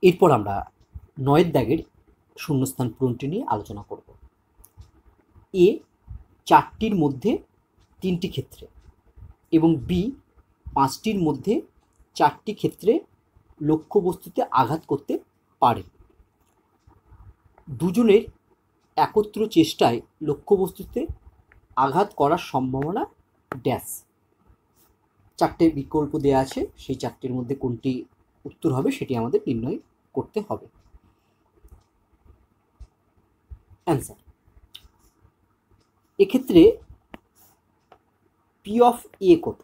এরপর আমরা 9 দাগের শূন্যস্থান পূরণটি নিয়ে আলোচনা করব। এ 4টির মধ্যে 3টি ক্ষেত্রে এবং বি 5টির মধ্যে 4টি ক্ষেত্রে লক্ষ্যবস্তুতে আঘাত করতে পারে। দুজনের একত্র চেষ্টায় লক্ষ্যবস্তুতে আঘাত করার সম্ভাবনা ড্যাশ। 4টে বিকল্প দেওয়া আছে, সেই 4টির মধ্যে কোনটি উত্তর হবে সেটি আমাদের নির্ণয় করতে হবে। অ্যান্সার, এক্ষেত্রে পি অফ এ কত?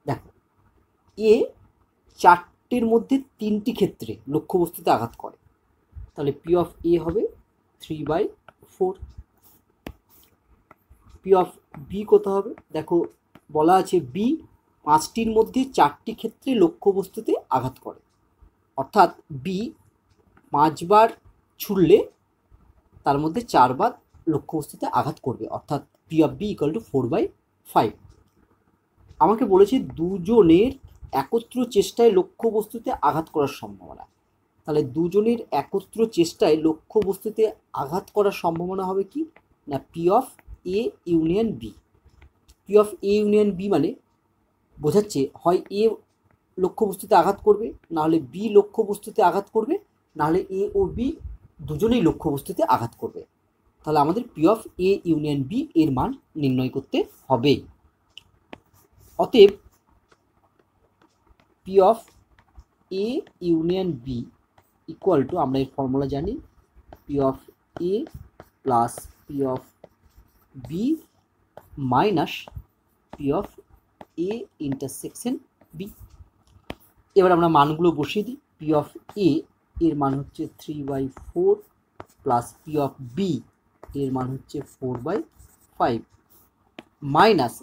দেখো, এ 4টির মধ্যে 3টি ক্ষেত্রে লক্ষ্যবস্তুতে আঘাত করে, তাহলে পি অফ এ হবে 3/4। পি অফ বি কত হবে? দেখো, বলা আছে বি 5টির মধ্যে 4টি ক্ষেত্রে লক্ষ্যবস্তুতে আঘাত করে, অর্থাৎ বি 5 বার ছুড়লে তার মধ্যে 4 বার লক্ষ্যবস্তুতে আঘাত করবে, অর্থাৎ P of B equal to 4/5। আমাকে বলেছে দুজনের একত্র চেষ্টায় লক্ষ্যবস্তুতে আঘাত করার সম্ভাবনা, তাহলে দুজনের একত্র চেষ্টায় লক্ষ্যবস্তুতে আঘাত করার সম্ভাবনা হবে কি না P of A union B. P of A union B মানে বোঝাচ্ছে হয় এ লক্ষ্যবস্তুতে আঘাত করবে, নাহলে বি লক্ষ্যবস্তুতে আঘাত করবে, নাহলে এ ও বি দুজনেই লক্ষ্যবস্তুতে আঘাত করবে। তাহলে আমাদের P of A union B এর মান নির্ণয় করতে হবে। অতএব P of A union B equal to, আমরা এর ফর্মুলা জানি, P of A plus P of B minus P of A intersection B. এবার আমরা মানগুলো বসিয়ে দিই। পি অফ এ এর মান হচ্ছে 3/4 প্লাস পি অফ বি এর মান হচ্ছে 4/5 মাইনাস,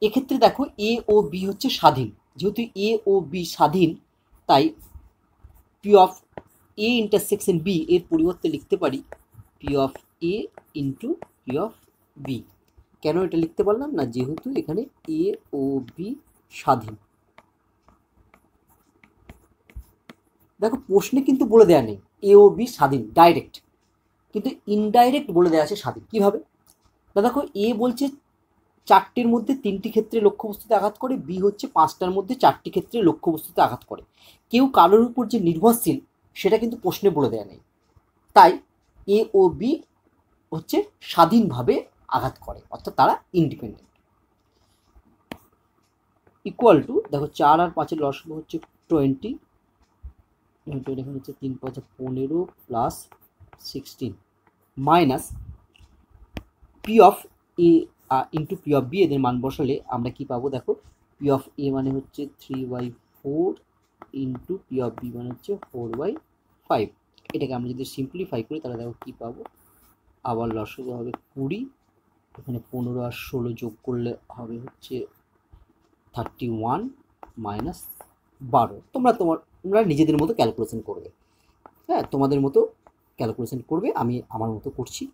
এক্ষেত্রে দেখো এ ও বি হচ্ছে স্বাধীন, যেহেতু এ ও বি স্বাধীন তাই P of A intersection B এর পরিবর্তে লিখতে পারি P of A into P of B. কেন এটা লিখতে পারলাম না? যেহেতু এখানে এ ও বি স্বাধীন। দেখো, প্রশ্নে কিন্তু বলে দেওয়া নেই এ ও বি স্বাধীন ডাইরেক্ট, কিন্তু ইনডাইরেক্ট বলে দেওয়া আছে স্বাধীন। কীভাবে? দেখো, এ বলছে 4টির মধ্যে 3টি ক্ষেত্রে লক্ষ্যবস্তুতে আঘাত করে, বি হচ্ছে 5টার মধ্যে 4টি ক্ষেত্রে লক্ষ্যবস্তুতে আঘাত করে। কেউ কারোর উপর যে নির্ভরশীল সেটা কিন্তু প্রশ্নে বলে দেওয়া নেই, তাই এ ও বি হচ্ছে স্বাধীনভাবে আঘাত করে, অর্থাৎ তারা ইন্ডিপেন্ডেন্ট। ইকুয়াল টু, দেখো 4 আর 5-এর লসাগু হচ্ছে 20, এখানে হচ্ছে 3 × 5 = 15 plus 16 minus P of A into P of B, এদের মান বসালে আমরা কি পাবো? দেখো, পি অফ এ মানে হচ্ছে 3/4 ইন্টু পি অফ বি মানে হচ্ছে 4/5। এটাকে আমরা যদি সিম্পলিফাই করি তাহলে দেখো কি পাবো, আবার লসাগু হবে 20, এখানে 15 আর 16 যোগ করলে হবে হচ্ছে 31 মাইনাস 12। তোমরা নিজেদের মতো ক্যালকুলেশন করবে, হ্যাঁ, তোমাদের মতো ক্যালকুলেশন করবে, আমি আমার মতো করছি।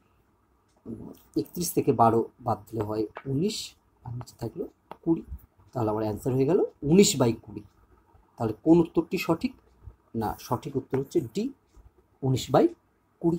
31 থেকে 12 বাদ দিলে হয় 19, আর নিচে থাকলো 20, তাহলে আমার অ্যান্সার হয়ে গেল 19/20। তাহলে কোন উত্তরটি সঠিক? না, সঠিক উত্তর হচ্ছে ডি, 19/20।